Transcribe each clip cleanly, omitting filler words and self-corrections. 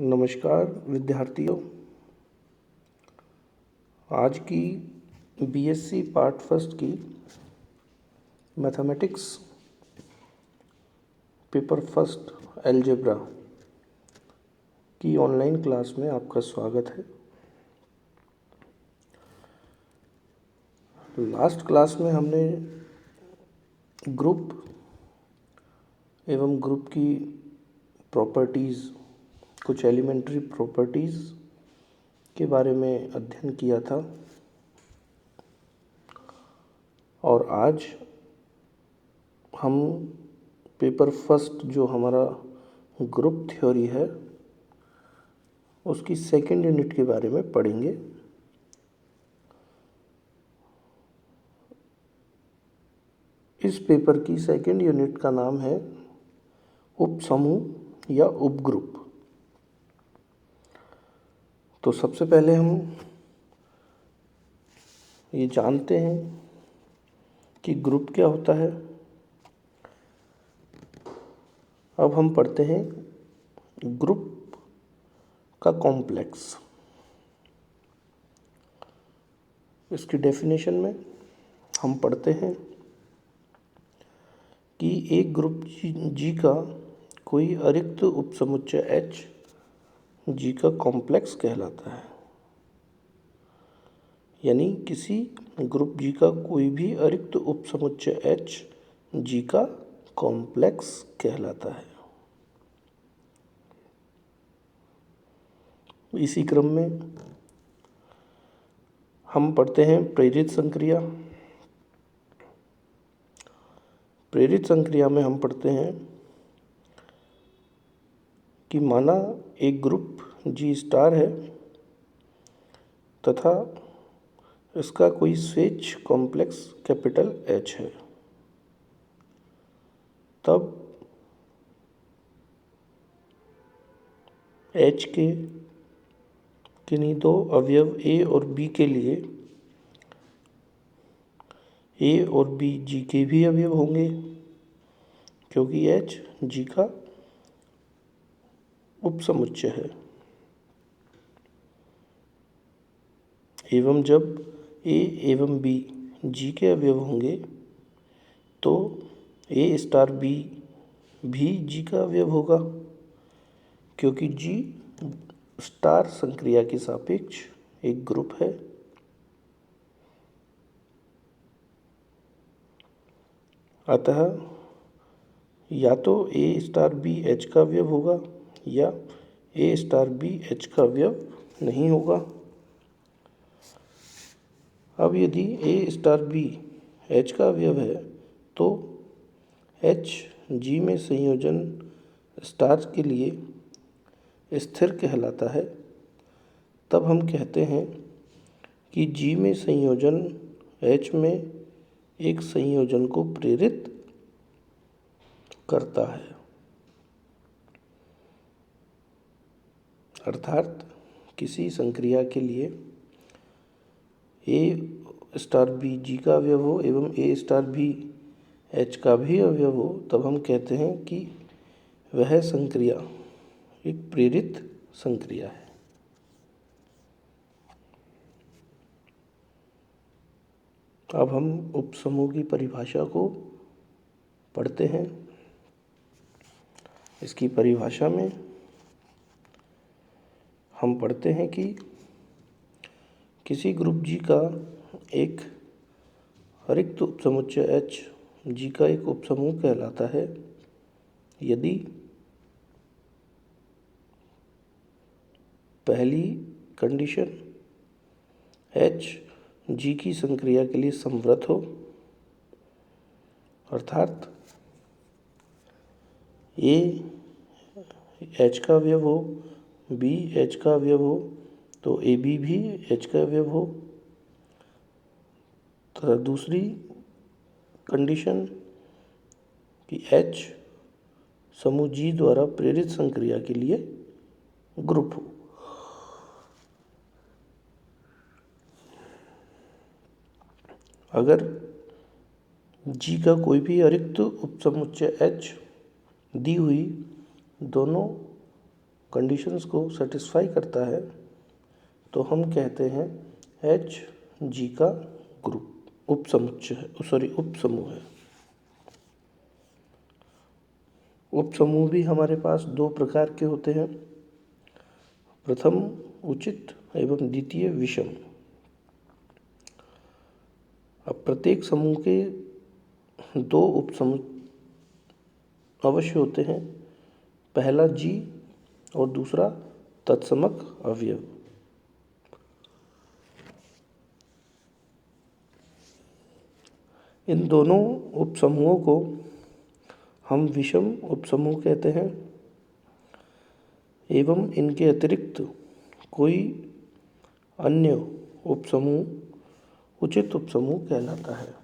नमस्कार विद्यार्थियों। आज की बीएससी पार्ट फर्स्ट की मैथमेटिक्स पेपर फर्स्ट अलजेब्रा की ऑनलाइन क्लास में आपका स्वागत है। लास्ट क्लास में हमने ग्रुप एवं ग्रुप की प्रॉपर्टीज़, कुछ एलिमेंट्री प्रॉपर्टीज़ के बारे में अध्ययन किया था और आज हम पेपर फर्स्ट जो हमारा ग्रुप थ्योरी है उसकी सेकेंड यूनिट के बारे में पढ़ेंगे। इस पेपर की सेकेंड यूनिट का नाम है उपसमूह या उपग्रुप। तो सबसे पहले हम ये जानते हैं कि ग्रुप क्या होता है। अब हम पढ़ते हैं ग्रुप का कॉम्प्लेक्स। इसकी डेफिनेशन में हम पढ़ते हैं कि एक ग्रुप जी का कोई अरिक्त उपसमुच्चय H जी का कॉम्प्लेक्स कहलाता है। यानी किसी ग्रुप जी का कोई भी अरिक्त उपसमुच्चय H जी का कॉम्प्लेक्स कहलाता है। इसी क्रम में हम पढ़ते हैं प्रेरित संक्रिया। प्रेरित संक्रिया में हम पढ़ते हैं कि माना एक ग्रुप जी स्टार है तथा इसका कोई स्वेच्छ कॉम्प्लेक्स कैपिटल H है, तब H के किन्हीं दो अवयव A और B के लिए A और B G के भी अवयव होंगे, क्योंकि H G का उपसमुच्चय है। एवं जब A एवं B G के अवयव होंगे तो A स्टार B भी G का अवयव होगा, क्योंकि G स्टार संक्रिया के सापेक्ष एक ग्रुप है। अतः या तो A स्टार B H का अवयव होगा या A स्टार B H का अवयव नहीं होगा। अब यदि A स्टार B H का अवयव है तो H G में संयोजन स्टार के लिए स्थिर कहलाता है। तब हम कहते हैं कि G में संयोजन H में एक संयोजन को प्रेरित करता है। अर्थात किसी संक्रिया के लिए A स्टार B G का अवयव हो एवं A स्टार B H का भी अवयव हो, तब हम कहते हैं कि वह संक्रिया एक प्रेरित संक्रिया है। अब हम उपसमूह की परिभाषा को पढ़ते हैं। इसकी परिभाषा में हम पढ़ते हैं कि किसी ग्रुप जी का एक अरिक्त उपसमुच्चय H जी का एक उपसमूह कहलाता है यदि पहली कंडीशन H G की संक्रिया के लिए समवर्त हो, अर्थात A H का अवयव हो, B H का अवयव हो तो AB भी H का अवयव हो। तथा दूसरी कंडीशन कि H समूह G द्वारा प्रेरित संक्रिया के लिए ग्रुप हो। अगर G का कोई भी अरिक्त उपसमुच्चय H दी हुई दोनों कंडीशंस को सेटिस्फाई करता है तो हम कहते हैं एच जी का ग्रुप उपसमुच्चय है, उपसमूह है। उपसमूह भी हमारे पास दो प्रकार के होते हैं, प्रथम उचित एवं द्वितीय विषम। अब प्रत्येक समूह के दो उपसमूह अवश्य होते हैं, पहला जी और दूसरा तत्समक अवयव। इन दोनों उपसमूहों को हम विषम उपसमूह कहते हैं एवं इनके अतिरिक्त कोई अन्य उपसमूह उचित उपसमूह कहलाता है।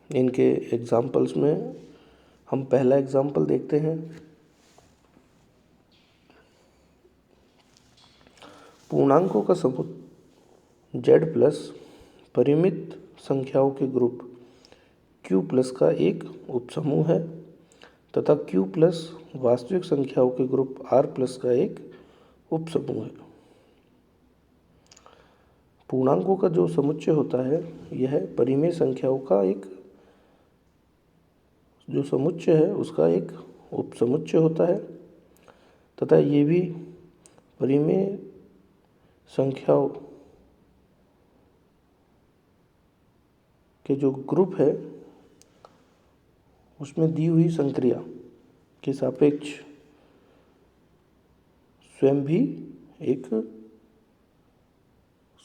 इनके एग्जाम्पल्स में हम पहला एग्जाम्पल देखते हैं। पूर्णांकों का समूह z प्लस परिमित संख्याओं के ग्रुप q प्लस का एक उपसमूह है तथा q प्लस वास्तविक संख्याओं के ग्रुप r प्लस का एक उपसमूह है। पूर्णांकों का जो समुच्चय होता है यह परिमेय संख्याओं का एक जो समुच्चय है उसका एक उपसमुच्चय होता है तथा ये भी परिमेय संख्याओं के जो ग्रुप है उसमें दी हुई संक्रिया के सापेक्ष स्वयं भी एक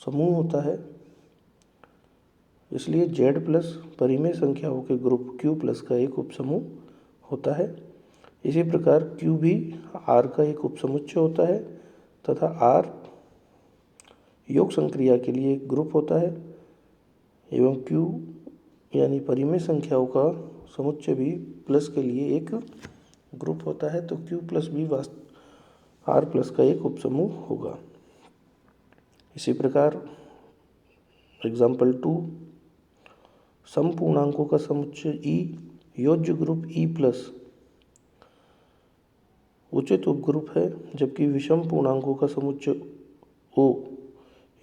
समूह होता है। इसलिए z प्लस परिमेय संख्याओं के ग्रुप q प्लस का एक उपसमूह होता है। इसी प्रकार q भी r का एक उपसमुच्चय होता है तथा r योग संक्रिया के लिए एक ग्रुप होता है एवं q यानी परिमेय संख्याओं का समुच्चय भी प्लस के लिए एक ग्रुप होता है, तो q प्लस भी r प्लस का एक उपसमूह होगा। इसी प्रकार एग्जाम्पल 2, समपूर्णांकों का समुच्चय e योज्य ग्रुप e प्लस उचित उपग्रुप है, जबकि विषम पूर्णांकों का समुच्चय o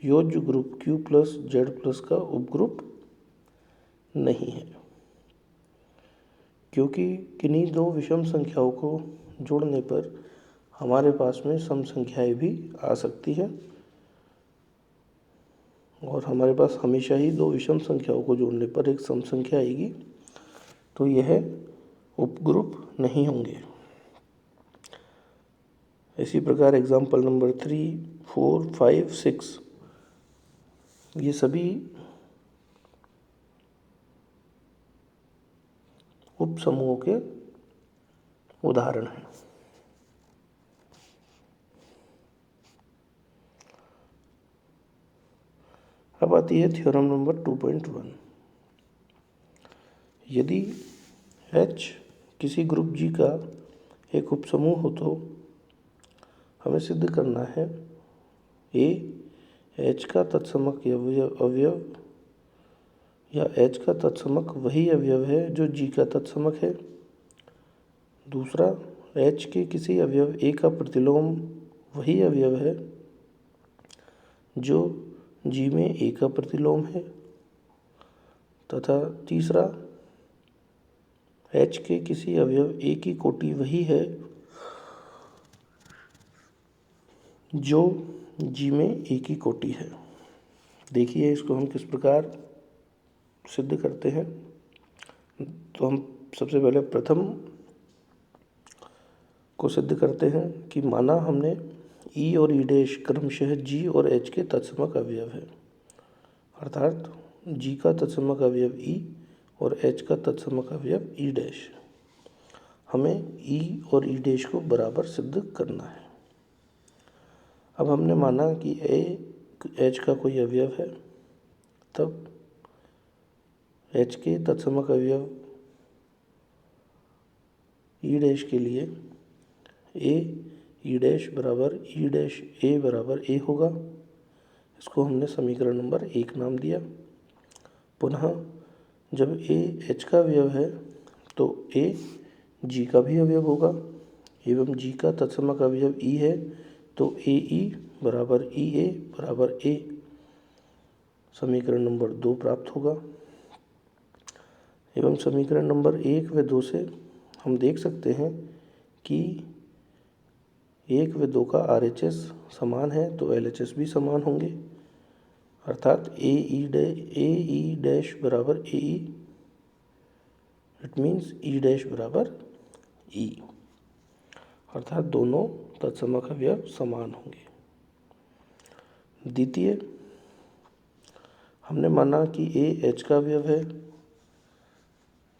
योज्य group q plus z plus का उपग्रुप नहीं है, क्योंकि किन्हीं दो विषम संख्याओं को जोड़ने पर हमारे पास में सम संख्याएं भी आ सकती हैं और हमारे पास हमेशा ही दो विषम संख्याओं को जोड़ने पर एक सम संख्या आएगी, तो यह उपग्रुप नहीं होंगे। इसी प्रकार एग्जाम्पल नंबर 3, 4, 5, 6 ये सभी उपसमूहों के उदाहरण हैं। अब आती है थ्योरम नंबर 2.1। यदि H किसी ग्रुप G का एक उपसमूह हो तो हमें सिद्ध करना है A H का तत्समक अवयव या H का तत्समक वही अवयव है जो G का तत्समक है। दूसरा, H के किसी अवयव A का प्रतिलोम वही अवयव है जो G में A का प्रतिलोम है। तथा तीसरा, H के किसी अवयव A की कोटि वही है जो G में A की कोटि है। देखिए इसको हम किस प्रकार सिद्ध करते हैं। तो हम सबसे पहले प्रथम को सिद्ध करते हैं कि माना हमने E और E डैश क्रमशः G और H के तत्समक अवयव है, अर्थात G का तत्समक अवयव E और H का तत्समक अवयव E डैश। हमें E और E डैश को बराबर सिद्ध करना है। अब हमने माना कि H का कोई अवयव है, तब H के तत्समक अवयव E डैश के लिए A E डैश बराबर E डैश A बराबर A होगा। इसको हमने समीकरण नंबर 1 नाम दिया। पुनः जब ए एच का अवयव है तो ए जी का भी अवयव होगा एवं जी का तत्समक अवयव ई है तो ए ई बराबर ई ए बराबर ए समीकरण नंबर 2 प्राप्त होगा। एवं समीकरण नंबर 1 व 2 से हम देख सकते हैं कि 1 व 2 का RHS समान है तो LHS भी समान होंगे, अर्थात ए ई डैश बराबर ए ई, इट मीन्स ई डैश बराबर ई, अर्थात दोनों तत्समक अवयव समान होंगे। द्वितीय, हमने माना कि ए एच का अवयव है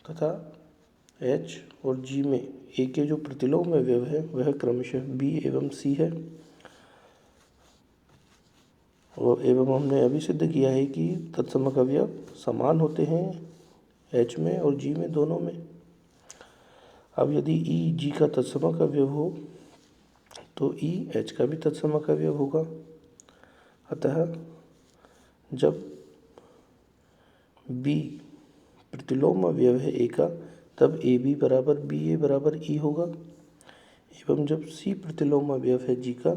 तथा एच और जी में ए के जो प्रतिलोम अवयव है वह क्रमशः बी एवं सी है, और एवं हमने अभी सिद्ध किया है कि तत्समक अवयव समान होते हैं एच में और जी में, दोनों में। अब यदि ई जी का तत्समक अवयव हो तो ई एच का भी तत्समक अवयव होगा। अतः जब बी प्रतिलोम अवयव है ए का तब ए बी बराबर बी ए बराबर ई होगा, एवं जब सी प्रतिलोम अवयव है जी का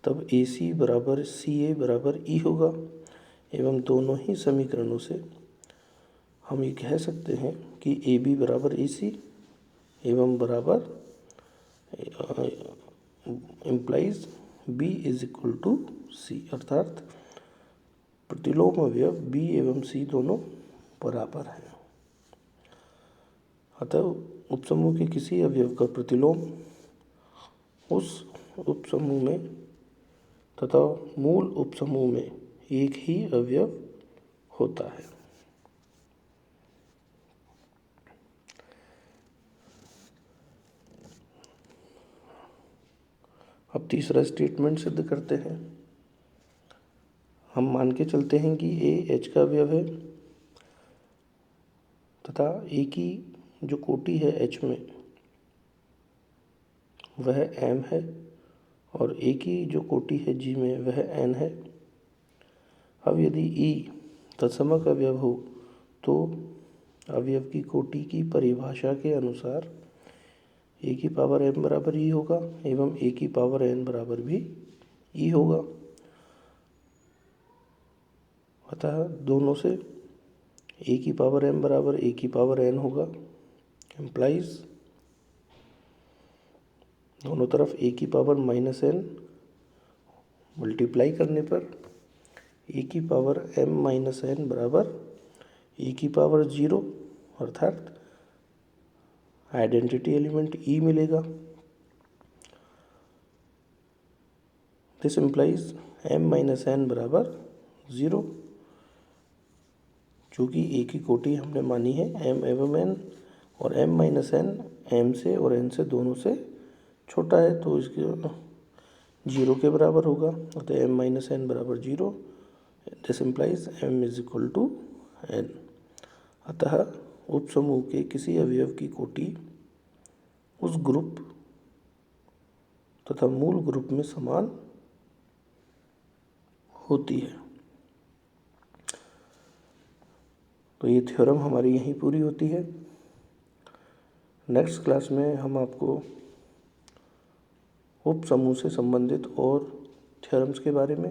तब ए सी बराबर सी ए बराबर ई होगा। एवं दोनों ही समीकरणों से हम ये कह सकते हैं कि ए बी बराबर ए सी एवं बराबर implies B is equal to C, अर्थात प्रतिलोम अवयव बी एवं सी दोनों बराबर हैं। अतः उपसमूह के किसी अवयव का प्रतिलोम उस उपसमूह में तथा मूल उपसमूह में एक ही अवयव होता है। अब तीसरा स्टेटमेंट सिद्ध करते हैं। हम मान के चलते हैं कि ए एच का अवयव है तथा ए की जो कोटि है एच में वह एम है और ए की जो कोटि है जी में वह एन है। अब यदि ई तत्समक अवयव हो तो अवयव की कोटि की परिभाषा के अनुसार ए की पावर एम बराबर ई होगा एवं ए की पावर एन बराबर भी ई होगा। अतः दोनों से ए की पावर एम बराबर ए की पावर एन होगा, एम्प्लाइज दोनों तरफ ए की पावर माइनस एन मल्टीप्लाई करने पर ए की पावर एम माइनस एन बराबर ए की पावर 0, अर्थात आइडेंटिटी एलिमेंट ई मिलेगा। This implies m minus n बराबर 0, चूँकि ए की कोटि हमने मानी है एम एवं एन और एम माइनस एन एम से और एन से दोनों से छोटा है तो इसके 0 के बराबर होगा। अतः एम माइनस एन बराबर 0, this implies m is equal to n. अतः उपसमूह के किसी अवयव की कोटि उस ग्रुप तथा मूल ग्रुप में समान होती है। तो ये थ्योरम हमारी यहीं पूरी होती है। नेक्स्ट क्लास में हम आपको उपसमूह से संबंधित और थ्योरम्स के बारे में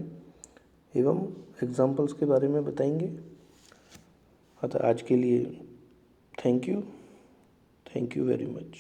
एवं एग्जाम्पल्स के बारे में बताएंगे। अतः आज के लिए थैंक यू वेरी मच।